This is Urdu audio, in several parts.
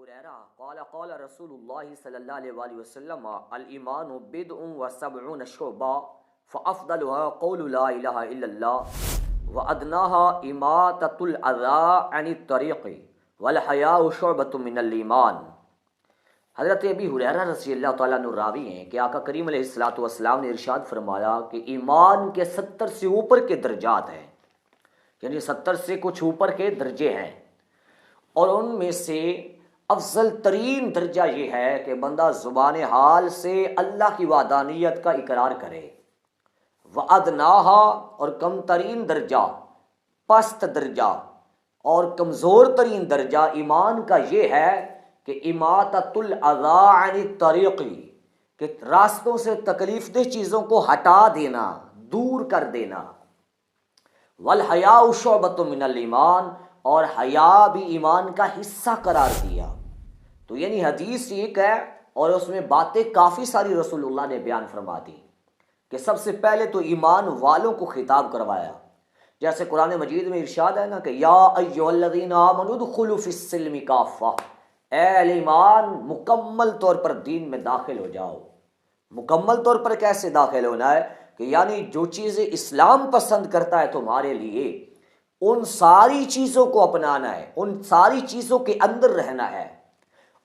هريرة قال قال رسول الله صلى الله عليه وسلم الإيمان بدء وسبعون شعبة فأفضلها قول لا إله إلا الله وأدناها إماتة الأذى عن الطريق والحياء شعبة من الإيمان۔ حضرت ابی ہریرہ رضی اللہ تعالیٰ عنہ راوی ہیں کہ آقا کریم علیہ الصلوۃ والسلام نے ارشاد فرمایا کہ ایمان کے 70 سے اوپر کے درجات ہیں، یعنی 70 سے کچھ اوپر کے درجے ہیں، اور ان میں سے افضل ترین درجہ یہ ہے کہ بندہ زبان حال سے اللہ کی وحدانیت کا اقرار کرے۔ وَأَدْنَاهَا، اور کم ترین درجہ، پست درجہ اور کمزور ترین درجہ ایمان کا یہ ہے کہ اماطۃ الاذی عن الطریق، کہ راستوں سے تکلیف دہ چیزوں کو ہٹا دینا، دور کر دینا۔ والحیاء شعبۃ من الایمان، اور حیا بھی ایمان کا حصہ قرار دیا۔ تو یعنی حدیث ایک ہے اور اس میں باتیں کافی ساری رسول اللہ نے بیان فرما دی کہ سب سے پہلے تو ایمان والوں کو خطاب کروایا، جیسے قرآن مجید میں ارشاد ہے نا کہ یا ایھا الذین آمنوا ادخلوا فی السلم کافہ، اے اہل ایمان مکمل طور پر دین میں داخل ہو جاؤ۔ مکمل طور پر کیسے داخل ہونا ہے کہ یعنی جو چیزیں اسلام پسند کرتا ہے تمہارے لیے ان ساری چیزوں کو اپنانا ہے، ان ساری چیزوں کے اندر رہنا ہے،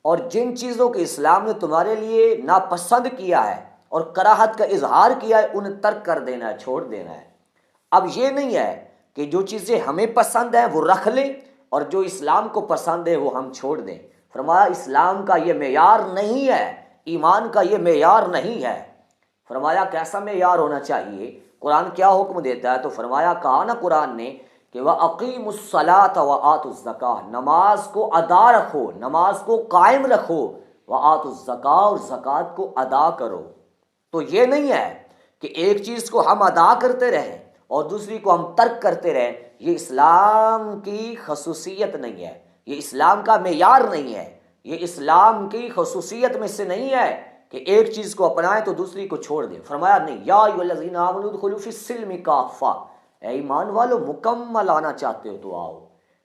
اور جن چیزوں کے اسلام نے تمہارے لیے ناپسند کیا ہے اور کراہت کا اظہار کیا ہے انہیں ترک کر دینا ہے، چھوڑ دینا ہے۔ اب یہ نہیں ہے کہ جو چیزیں ہمیں پسند ہیں وہ رکھ لیں اور جو اسلام کو پسند ہے وہ ہم چھوڑ دیں۔ فرمایا اسلام کا یہ معیار نہیں ہے، ایمان کا یہ معیار نہیں ہے۔ فرمایا کیسا معیار ہونا چاہیے، قرآن کیا حکم دیتا ہے؟ تو فرمایا کہا نا قرآن نے کہ وَأَقِيمُوا الصَّلَاةَ وَآتُوا الزَّكَاةَ، نماز کو ادا رکھو، نماز کو قائم رکھو، وَآتُوا الزَّكَاةَ، اور زکوٰۃ کو ادا کرو۔ تو یہ نہیں ہے کہ ایک چیز کو ہم ادا کرتے رہیں اور دوسری کو ہم ترک کرتے رہیں، یہ اسلام کی خصوصیت نہیں ہے، یہ اسلام کا معیار نہیں ہے، یہ اسلام کی خصوصیت میں سے نہیں ہے کہ ایک چیز کو اپنائیں تو دوسری کو چھوڑ دیں۔ فرمایا نہیں، یا ایھا الذین آمنوا ادخلوا فی السلم کافہ، اے ایمان والو مکمل آنا چاہتے ہو تو آؤ،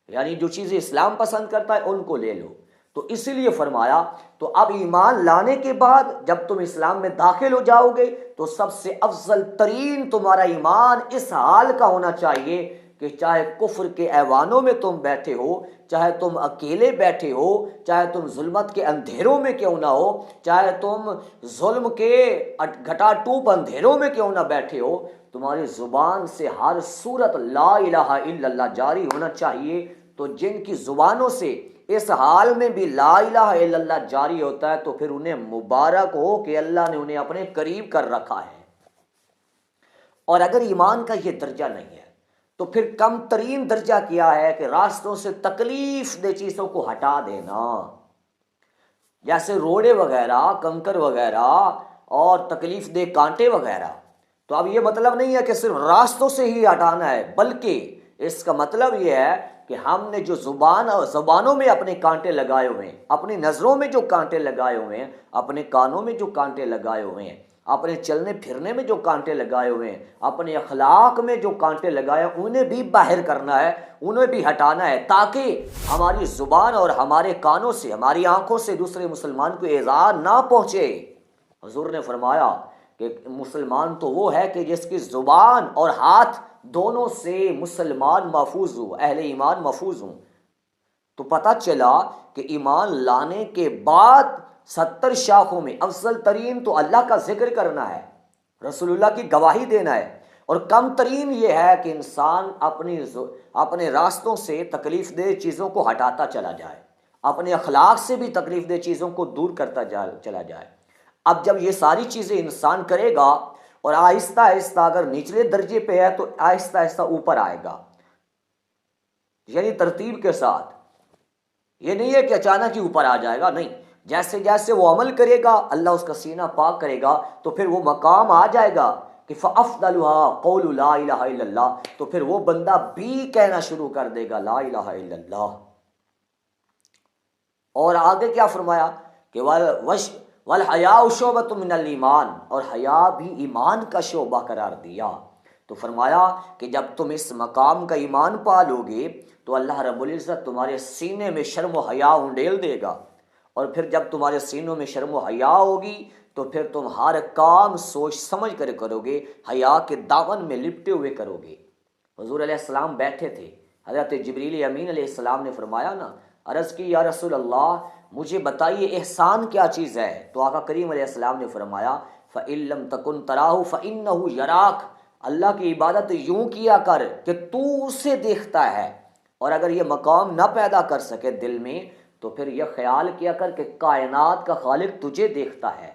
یعنی جو چیزیں اسلام پسند کرتا ہے ان کو لے لو۔ تو اس لیے فرمایا تو اب ایمان لانے کے بعد جب تم اسلام میں داخل ہو جاؤ گے تو سب سے افضل ترین تمہارا ایمان اس حال کا ہونا چاہیے کہ چاہے کفر کے ایوانوں میں تم بیٹھے ہو، چاہے تم اکیلے بیٹھے ہو، چاہے تم ظلمت کے اندھیروں میں کیوں نہ ہو، چاہے تم ظلم کے گھٹا ٹوپ اندھیروں میں کیوں نہ بیٹھے ہو، تمہاری زبان سے ہر صورت لا الہ الا اللہ جاری ہونا چاہیے۔ تو جن کی زبانوں سے اس حال میں بھی لا الہ الا اللہ جاری ہوتا ہے تو پھر انہیں مبارک ہو کہ اللہ نے انہیں اپنے قریب کر رکھا ہے۔ اور اگر ایمان کا یہ درجہ نہیں ہے تو پھر کم ترین درجہ کیا ہے کہ راستوں سے تکلیف دہ چیزوں کو ہٹا دینا، جیسے روڑے وغیرہ، کنکر وغیرہ اور تکلیف دہ کانٹے وغیرہ۔ تو اب یہ مطلب نہیں ہے کہ صرف راستوں سے ہی ہٹانا ہے، بلکہ اس کا مطلب یہ ہے کہ ہم نے جو زبانوں میں اپنے کانٹے لگائے ہوئے ہیں، اپنی نظروں میں جو کانٹے لگائے ہوئے ہیں، اپنے کانوں میں جو کانٹے لگائے ہوئے ہیں، اپنے چلنے پھرنے میں جو کانٹے لگائے ہوئے ہیں، اپنے اخلاق میں جو کانٹے لگائے ہیں انہیں بھی باہر کرنا ہے، انہیں بھی ہٹانا ہے، تاکہ ہماری زبان اور ہمارے کانوں سے، ہماری آنکھوں سے دوسرے مسلمان کو ایذا نہ پہنچے۔ حضور نے فرمایا کہ مسلمان تو وہ ہے کہ جس کی زبان اور ہاتھ دونوں سے مسلمان محفوظ ہوں، اہل ایمان محفوظ ہوں۔ تو پتہ چلا کہ ایمان لانے کے بعد 70 شاخوں میں افضل ترین تو اللہ کا ذکر کرنا ہے، رسول اللہ کی گواہی دینا ہے، اور کم ترین یہ ہے کہ انسان اپنے راستوں سے تکلیف دہ چیزوں کو ہٹاتا چلا جائے، اپنے اخلاق سے بھی تکلیف دہ چیزوں کو دور کرتا چلا جائے۔ اب جب یہ ساری چیزیں انسان کرے گا اور آہستہ آہستہ اگر نچلے درجے پہ ہے تو آہستہ آہستہ اوپر آئے گا، یعنی ترتیب کے ساتھ۔ یہ نہیں ہے کہ اچانک ہی اوپر آ جائے گا، نہیں، جیسے جیسے وہ عمل کرے گا اللہ اس کا سینہ پاک کرے گا تو پھر وہ مقام آ جائے گا کہ فَأَفْضَلُهَا قَوْلُ لَا إِلَهَ إِلَّا اللَّهُ، تو پھر وہ بندہ بھی کہنا شروع کر دے گا لا الہ الا اللہ۔ اور آگے کیا فرمایا کہ وَالْحَيَاءُ شُعْبَةٌ مِّنَ الْإِيمَانِ، اور حیا بھی ایمان کا شعبہ قرار دیا۔ تو فرمایا کہ جب تم اس مقام کا ایمان پالو گے تو اللہ رب العزت تمہارے سینے میں شرم و حیا انڈیل دے گا، اور پھر جب تمہارے سینوں میں شرم و حیا ہوگی تو پھر تم ہر کام سوچ سمجھ کر کرو گے، حیا کے دامن میں لپٹے ہوئے کرو گے۔ حضور علیہ السلام بیٹھے تھے، حضرت جبریل امین علیہ السلام نے فرمایا نا، عرض کی یا رسول اللہ مجھے بتائیے احسان کیا چیز ہے؟ تو آقا کریم علیہ السلام نے فرمایا فَإِن لَمْ تَكُنْ تَرَاهُ فَإِنَّهُ يَرَاكَ، اللہ کی عبادت یوں کیا کر کہ تو اسے دیکھتا ہے، اور اگر یہ مقام نہ پیدا کر سکے دل میں تو پھر یہ خیال کیا کر کہ کائنات کا خالق تجھے دیکھتا ہے۔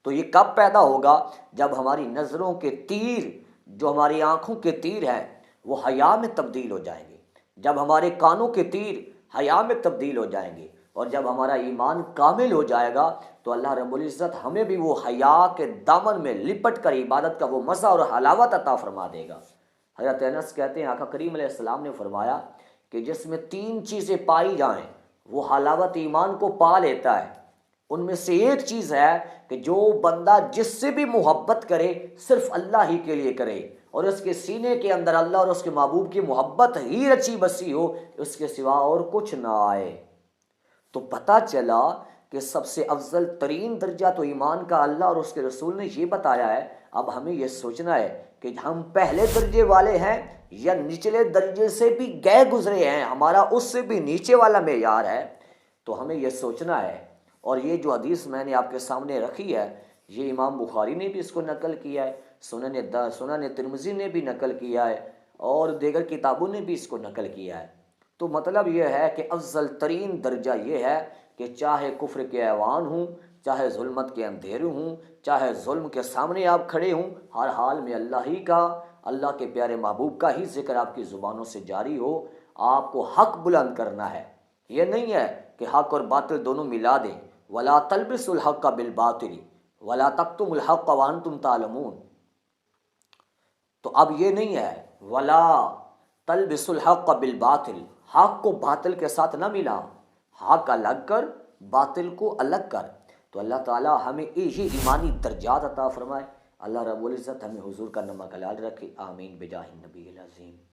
تو یہ کب پیدا ہوگا؟ جب ہماری نظروں کے تیر، جو ہماری آنکھوں کے تیر ہیں، وہ حیا میں تبدیل ہو جائیں گے، جب ہمارے کانوں کے تیر حیا میں تبدیل ہو جائیں گے، اور جب ہمارا ایمان کامل ہو جائے گا تو اللہ رب العزت ہمیں بھی وہ حیا کے دامن میں لپٹ کر عبادت کا وہ مزہ اور حلاوت عطا فرما دے گا۔ حضرت انس کہتے ہیں آقا کریم علیہ السلام نے فرمایا کہ جس میں 3 چیزیں پائی جائیں وہ حلاوت ایمان کو پا لیتا ہے۔ ان میں سے ایک چیز ہے کہ جو بندہ جس سے بھی محبت کرے صرف اللہ ہی کے لیے کرے، اور اس کے سینے کے اندر اللہ اور اس کے محبوب کی محبت ہی رچی بسی ہو، اس کے سوا اور کچھ نہ آئے۔ تو پتہ چلا کہ سب سے افضل ترین درجہ تو ایمان کا اللہ اور اس کے رسول نے یہ بتایا ہے۔ اب ہمیں یہ سوچنا ہے کہ ہم پہلے درجے والے ہیں یا نچلے درجے سے بھی گئے گزرے ہیں، ہمارا اس سے بھی نیچے والا معیار ہے۔ تو ہمیں یہ سوچنا ہے، اور یہ جو حدیث میں نے آپ کے سامنے رکھی ہے یہ امام بخاری نے بھی اس کو نقل کیا ہے، سنن ترمذی نے بھی نقل کیا ہے، اور دیگر کتابوں نے بھی اس کو نقل کیا ہے۔ تو مطلب یہ ہے کہ افضل ترین درجہ یہ ہے کہ چاہے کفر کے ایوان ہوں، چاہے ظلمت کے اندھیرے ہوں، چاہے ظلم کے سامنے آپ کھڑے ہوں، ہر حال میں اللہ ہی کا، اللہ کے پیارے محبوب کا ہی ذکر آپ کی زبانوں سے جاری ہو۔ آپ کو حق بلند کرنا ہے، یہ نہیں ہے کہ حق اور باطل دونوں ملا دیں۔ وَلَا تَلْبِسُوا الْحَقَّ بِالْبَاطِلِ وَلَا تَكْتُمُوا الْحَقَّ وَأَنْتُمْ تَعْلَمُونَ۔ تو اب یہ نہیں ہے وَلَا تَلْبِسُوا الْحَقَّ بِالْبَاطِلِ، حق کو باطل کے ساتھ نہ ملا، حق الگ کر باطل کو الگ کر۔ تو اللہ تعالی ہمیں یہ ایمانی درجات عطا فرمائے۔ اللہ رب العزت ہمیں حضور کا نمک حلال رکھے، آمین بجاہ النبی العظیم۔